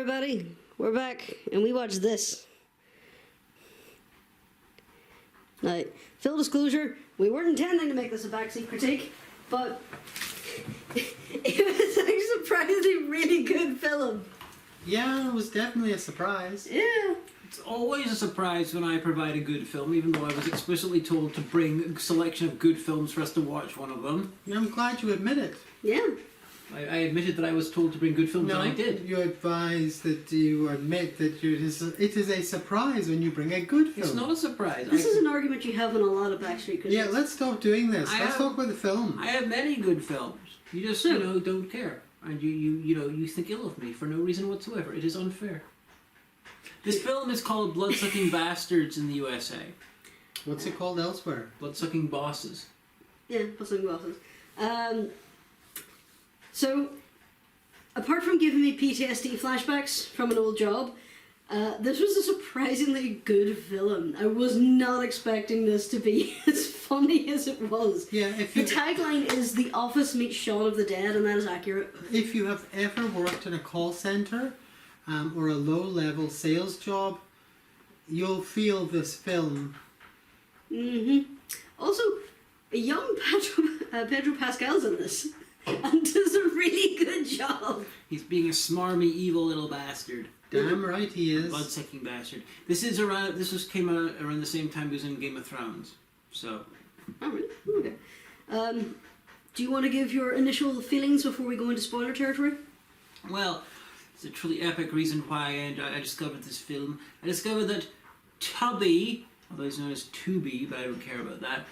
everybody, we're back, and we watched this. Now, full disclosure, we weren't intending to make this a backseat critique, but it was a surprisingly really good film. Yeah, it was definitely a surprise. Yeah. It's always a surprise when I provide a good film, even though I was explicitly told to bring a selection of good films for us to watch one of them. I'm glad you admit it. Yeah. I admitted that I was told to bring good films, No, and I did. you advise that you admit that it is a surprise when you bring a good film. It's not a surprise. This is an argument you have in a lot of backstreet critiques. Yeah, let's stop doing this. Let's talk about the film. I have many good films. You just, don't care. And you think ill of me for no reason whatsoever. It is unfair. This film is called Bloodsucking Bastards in the USA. What's it called elsewhere? Bloodsucking Bosses. Yeah, Bloodsucking Bosses. So, apart from giving me PTSD flashbacks from an old job, this was a surprisingly good film. I was not expecting this to be as funny as it was. Yeah, the tagline is "The Office meets Shaun of the Dead," and that is accurate. If you have ever worked in a call centre or a low-level sales job, you'll feel this film. Also, a young Pedro Pascal's in this, and does a really good job. He's being a smarmy, evil little bastard. Damn right he is. Bloodsucking bastard. This came out around the same time he was in Game of Thrones. So. Oh, really? Okay. Do you want to give your initial feelings before we go into spoiler territory? Well, it's a truly epic reason why I discovered this film. I discovered that Tubby, although he's known as Tubi, but I don't care about that,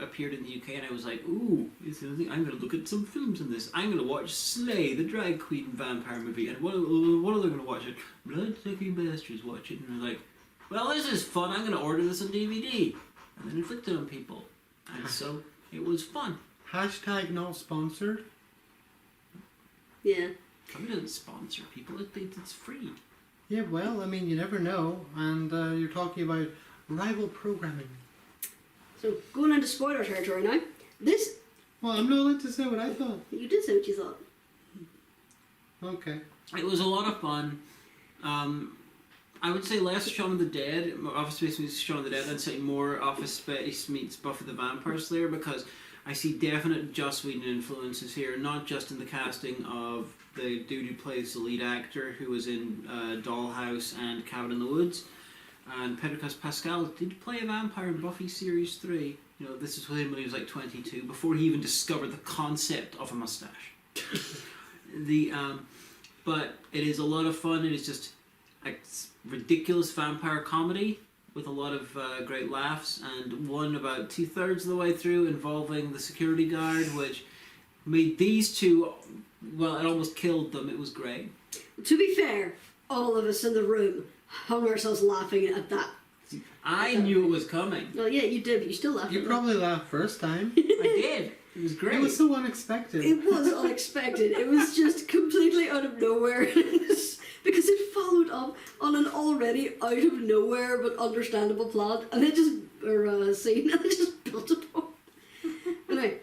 appeared in the UK, and I was like, ooh, I'm going to look at some films in this. I'm going to watch Slay, the drag queen vampire movie, and what are they going to watch it? Bloodsucking Bastards watch it, and I was like, well, this is fun, I'm going to order this on DVD, and then inflict it on people. And so, it was fun. Hashtag not sponsored. Yeah. Tubby doesn't sponsor people, it's free. Yeah, well, I mean, you never know, and you're talking about rival programming. So, going into spoiler territory now. This... Well, I'm not allowed to say what I thought. You did say what you thought. Okay. It was a lot of fun. I would say less Shaun of the Dead, Office Space meets Shaun of the Dead, and say more Office Space meets Buffy the Vampire Slayer, because I see definite Joss Whedon influences here, not just in the casting of the dude who plays the lead actor, who was in Dollhouse and Cabin in the Woods, and Pedro Pascal did play a vampire in Buffy Series 3. This is with him when he was like 22, before he even discovered the concept of a mustache. But it is a lot of fun. It is just a ridiculous vampire comedy with a lot of great laughs, and one about 2/3 of the way through involving the security guard, which made these two, well, it almost killed them. It was great. To be fair, all of us in the room hung ourselves laughing at that. I knew it was coming. Well, yeah, you did, but you still laughed. You probably laughed first time. I did. It was great. It was so unexpected. It was unexpected. It was just completely out of nowhere. Because it followed up on an already out of nowhere but understandable plot, and it just scene, and it just built upon. Anyway,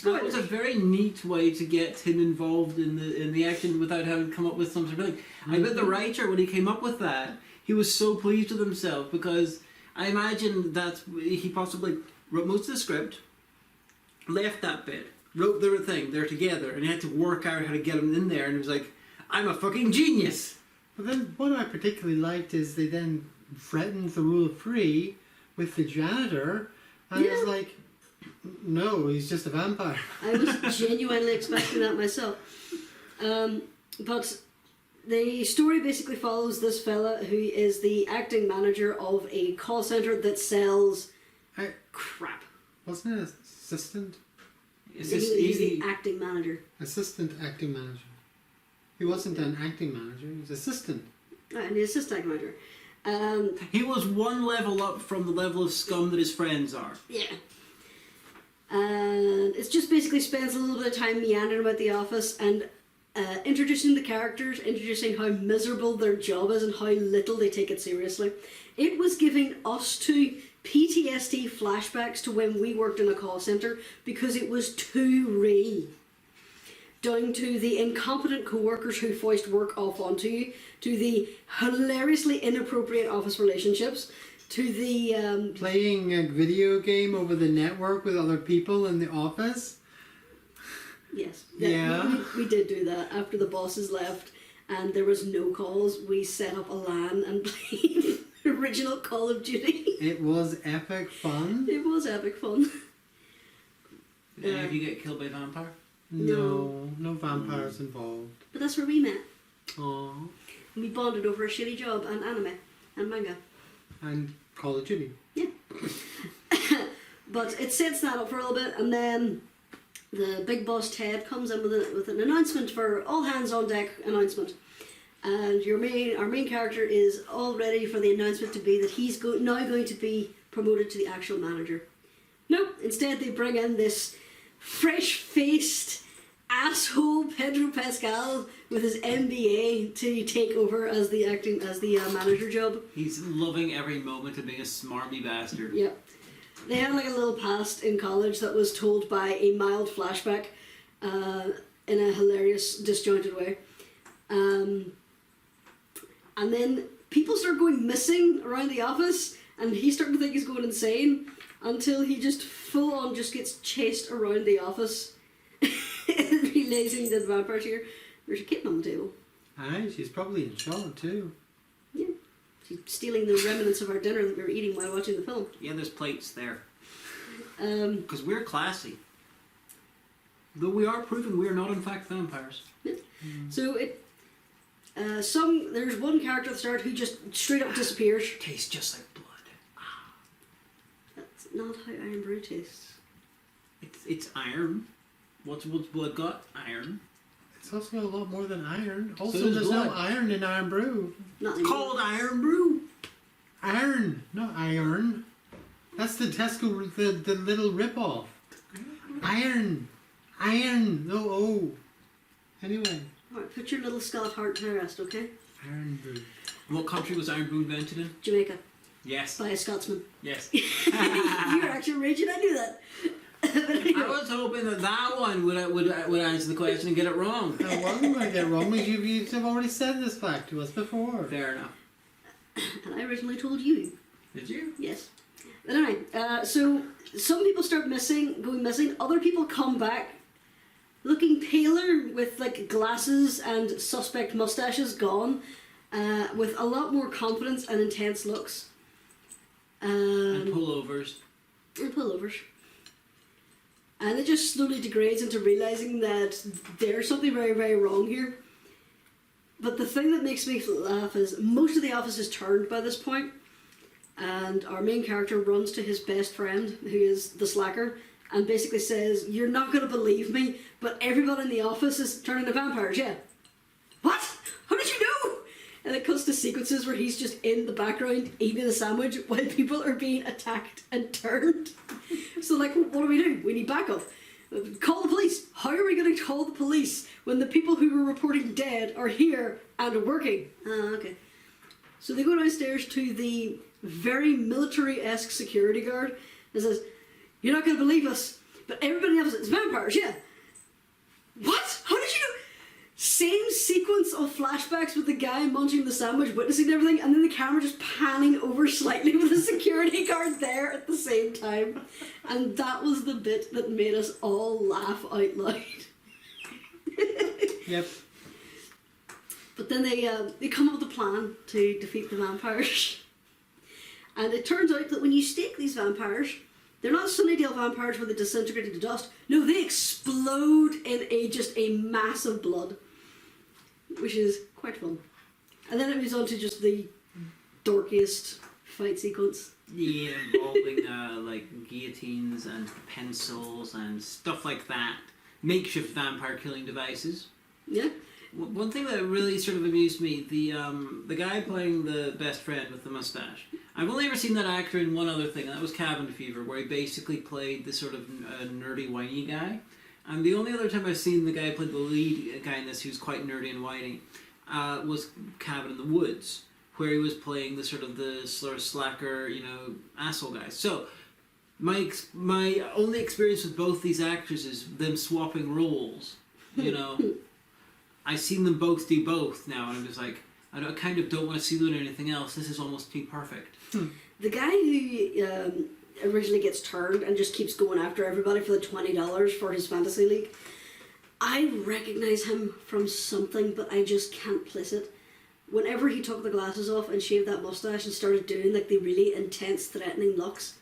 that was a very neat way to get him involved in the action without having to come up with some sort of thing. I bet the writer, when he came up with that, he was so pleased with himself, because I imagine that he possibly wrote most of the script, left that bit, wrote the thing, they're together, and he had to work out how to get him in there, and he was like, I'm a fucking genius! But then what I particularly liked is they then threatened the rule of three with the janitor, and it's like, no, he's just a vampire. I was genuinely expecting that myself. But the story basically follows this fella who is the acting manager of a call centre that sells crap. Wasn't it assistant? He's the acting manager. Assistant acting manager. He wasn't an acting manager, he was assistant. And the assistant acting manager. He was one level up from the level of scum that his friends are. Yeah. And it just basically spends a little bit of time meandering about the office and introducing the characters, introducing how miserable their job is and how little they take it seriously. It was giving us two PTSD flashbacks to when we worked in a call centre, because it was too real. down to the incompetent co-workers who foist work off onto you, to the hilariously inappropriate office relationships, to the playing a video game over the network with other people in the office. yes, Yeah. we did do that after the bosses left and there was no calls. We set up a LAN and played original Call of Duty. It was epic fun. It was epic fun. Did any of you get killed by a vampire? No vampires involved. But that's where we met. Aww. We bonded over a shitty job and anime and manga. And Call of Duty. Yeah. But it sets that up for a little bit, and then the big boss Ted comes in with an announcement for all hands on deck announcement. And our main character is all ready for the announcement to be that he's now going to be promoted to the actual manager. No, instead they bring in this fresh-faced asshole Pedro Pascal with his MBA to take over as the manager job. He's loving every moment of being a smarmy bastard. Yeah. They had like a little past in college that was told by a mild flashback in a hilarious, disjointed way. And then people start going missing around the office, and he's starting to think he's going insane until he just full on just gets chased around the office. Realizing that the vampire's here. There's a kitten on the table. Aye, she's probably in shock too. Yeah. She's stealing the remnants of our dinner that we were eating while watching the film. Yeah, there's plates there. Because we're classy. Though we are proving we are not in fact vampires. Yeah. So there's one character at the start who just straight up disappears. Tastes just like blood. That's not how Iron Brew tastes. It's iron. What's blood got? Iron. It's also a lot more than iron. So Also, does there's blood. no iron in Iron Brew. Not It's called Iron Brew. Iron, not iron. That's the Tesco, the little rip-off. Iron. No, oh. Anyway. Alright, put your little Scott heart to rest, okay? Iron Brew. What country was Iron Brew invented in? Jamaica. Yes. By a Scotsman. Yes. You're actually raging, I knew that. But anyway. I was hoping that one would answer the question and get it wrong. I wasn't going to get wrong, because you have already said this fact to us before. Fair enough. And I originally told you. Did you? Yes. But anyway, so some people start going missing. Other people come back looking paler with like glasses and suspect mustaches gone, with a lot more confidence and intense looks. And pullovers. And pullovers. And it just slowly degrades into realising that there's something very, very wrong here. But the thing that makes me laugh is most of the office is turned by this point, and our main character runs to his best friend, who is the slacker, and basically says, "You're not going to believe me, but everybody in the office is turning to vampires, yeah." What? How did you know? And it cuts to sequences where he's just in the background eating a sandwich while people are being attacked and turned. So like, what do? We need backup. Call the police. How are we going to call the police when the people who were reporting dead are here and are working? Okay. So they go downstairs to the very military-esque security guard and says, "You're not going to believe us, but everybody else is vampires, yeah." What? How did you know? Same sequence of flashbacks with the guy munching the sandwich, witnessing everything, and then the camera just panning over slightly with the security guard there at the same time. And that was the bit that made us all laugh out loud. Yep. But then they come up with a plan to defeat the vampires. And it turns out that when you stake these vampires, they're not Sunnydale vampires where they disintegrate into dust. No, they explode in just a mass of blood, which is quite fun. And then it moves on to just the dorkiest fight sequence. Yeah, involving like guillotines and pencils and stuff like that. Makeshift vampire killing devices. Yeah. One thing that really sort of amused me, the guy playing the best friend with the mustache. I've only ever seen that actor in one other thing, and that was Cabin Fever, where he basically played the sort of nerdy, whiny guy. And the only other time I've seen the guy play the lead guy in this who's quite nerdy and whiny was Cabin in the Woods, where he was playing the sort of slacker, asshole guy. So my only experience with both these actors is them swapping roles. You know, I've seen them both do both now, and I'm just like, I kind of don't want to see them doing anything else. This is almost too perfect. The guy who originally gets turned and just keeps going after everybody for the $20 for his fantasy league, I recognise him from something, but I just can't place it. Whenever he took the glasses off and shaved that mustache and started doing like the really intense, threatening looks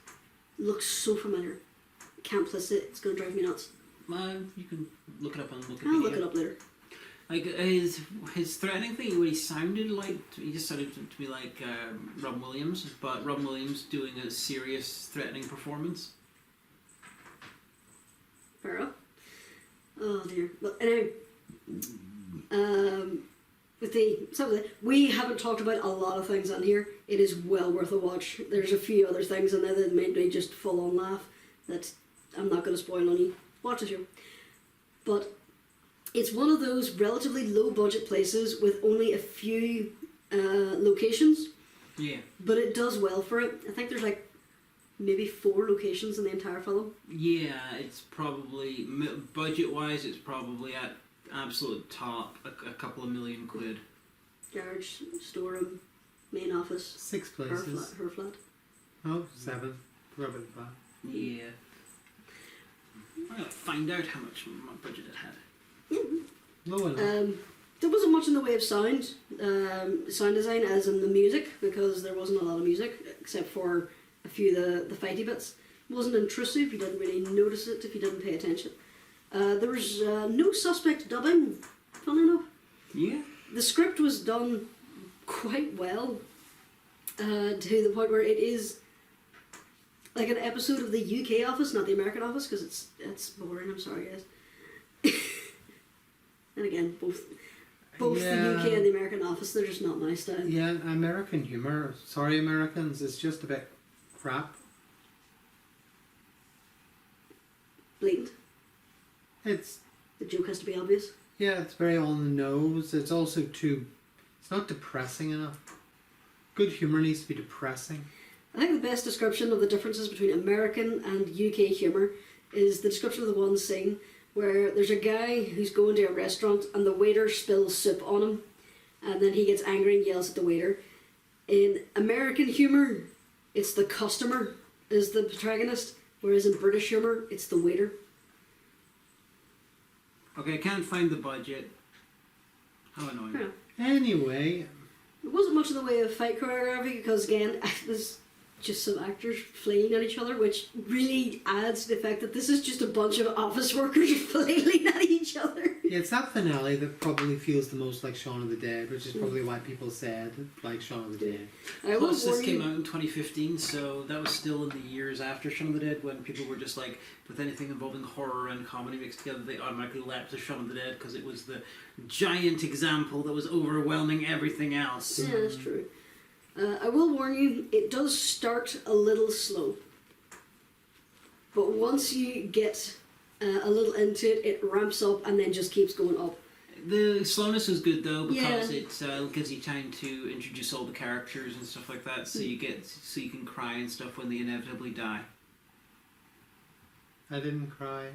so familiar. Can't place it. It's going to drive me nuts. You can look it up on Wikipedia. I'll look it up later. Like his threatening thing, what he sounded like, he just sounded to me like Robin Williams, but Robin Williams doing a serious, threatening performance. Fair enough. Oh dear. But anyway, we haven't talked about a lot of things on here. It is well worth a watch. There's a few other things in there that made me just full on laugh that I'm not going to spoil on you. Watch the show. But it's one of those relatively low budget places with only a few locations. Yeah. But it does well for it. I think there's like maybe 4 locations in the entire film. Yeah, it's probably, budget-wise, it's probably at absolute top, a couple of million quid. Garage, storeroom, main office. 6 places. Her flat. Oh, 7. Forgot about that. Yeah. I'm going to find out how much my budget it had. Low enough. There wasn't much in the way of sound design as in the music, because there wasn't a lot of music except for a few of the fighty bits. It wasn't intrusive, you didn't really notice it if you didn't pay attention. There was no suspect dubbing, funny enough. Yeah. The script was done quite well to the point where it is like an episode of the UK office, not the American office, because it's boring, I'm sorry guys. And again, both the UK and the American office, they're just not my style. Yeah, American humour, sorry Americans, it's just a bit crap. Blatant. It's The joke has to be obvious. Yeah, it's very on the nose. It's also it's not depressing enough. Good humour needs to be depressing. I think the best description of the differences between American and UK humour is the description of the one scene where there's a guy who's going to a restaurant and the waiter spills soup on him, and then he gets angry and yells at the waiter. In American humour, it's the customer is the protagonist, whereas in British humour, it's the waiter. Okay, I can't find the budget. How annoying. Yeah. Anyway, There wasn't much in the way of fight choreography because, again, there's just some actors fleeing at each other, which really adds to the fact that this is just a bunch of office workers flailing at each other. yeah, it's that finale that probably feels the most like Shaun of the Dead, which is probably why people said like Shaun of the Dead. I will Plus, this warn came you, out in 2015, so that was still in the years after Shaun of the Dead, when people were just like, with anything involving horror and comedy mixed together, they automatically leapt to Shaun of the Dead because it was the giant example that was overwhelming everything else. yeah, that's true. I will warn you, it does start a little slow. But once you get a little into it, it ramps up and then just keeps going up. The slowness is good though, because Yeah. it gives you time to introduce all the characters and stuff like that, so you can cry and stuff when they inevitably die. I didn't cry.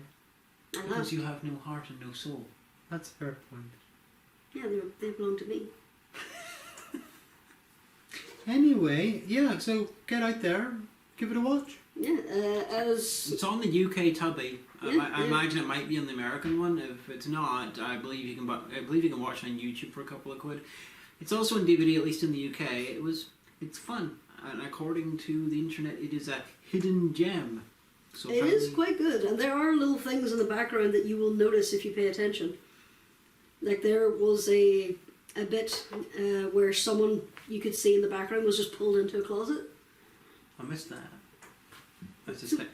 Because you have no heart and no soul. That's a fair point. Yeah, they belong to me. Anyway, yeah, so get out there, give it a watch. Yeah, as... It's on the UK Tubby. I Yeah. imagine it might be on the American one. If it's not, I believe you can watch it on YouTube for a couple of quid. It's also on DVD, at least in the UK. It's fun, and according to the internet, it is a hidden gem. So It is quite good, and there are little things in the background that you will notice if you pay attention. Like there was a bit where someone you could see in the background was just pulled into a closet. I missed that. I suspect.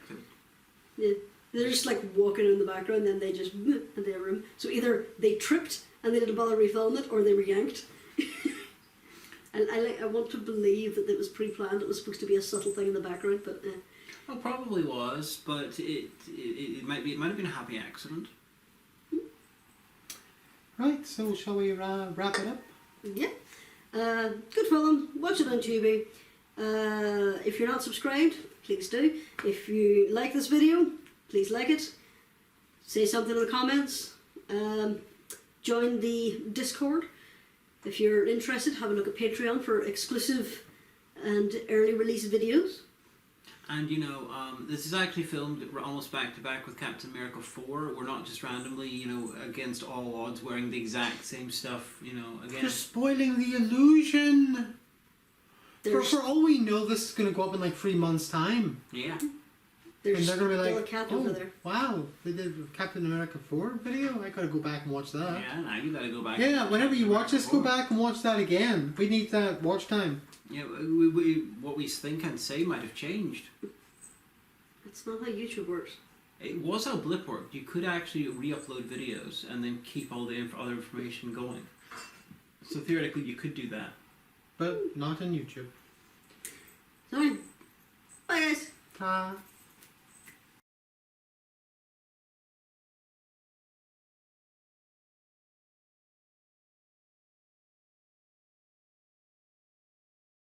Yeah, they're just like walking in the background, then they just into their room. So either they tripped and they didn't bother refilm it, or they were yanked. And I want to believe that it was pre-planned. It was supposed to be a subtle thing in the background, but. Well, probably was, but it might have been a happy accident. Right, so shall we wrap it up? Yeah. Good film. Watch it on Tubi. If you're not subscribed, please do. If you like this video, please like it. Say something in the comments. Join the Discord. If you're interested, have a look at Patreon for exclusive and early release videos. And you know, this is actually filmed almost back to back with Captain America 4. We're not just randomly, you know, against all odds wearing the exact same stuff, you know, again. You're spoiling the illusion. There's, For all we know, this is going to go up in like 3 months' time. Yeah. there's And they're going to be still like, a cat oh, over there. wow, they did a Captain America 4 video? I got to go back and watch that. Yeah, now you gotta go back. Yeah, and whenever you Captain watch this, America go 4. back and watch that again. We need that watch time. Yeah, what we think and say might have changed. That's not how YouTube works. It was how Blip worked. You could actually re-upload videos and then keep all the other information going. So theoretically, you could do that. But not on YouTube. Sorry. Bye guys. Ta.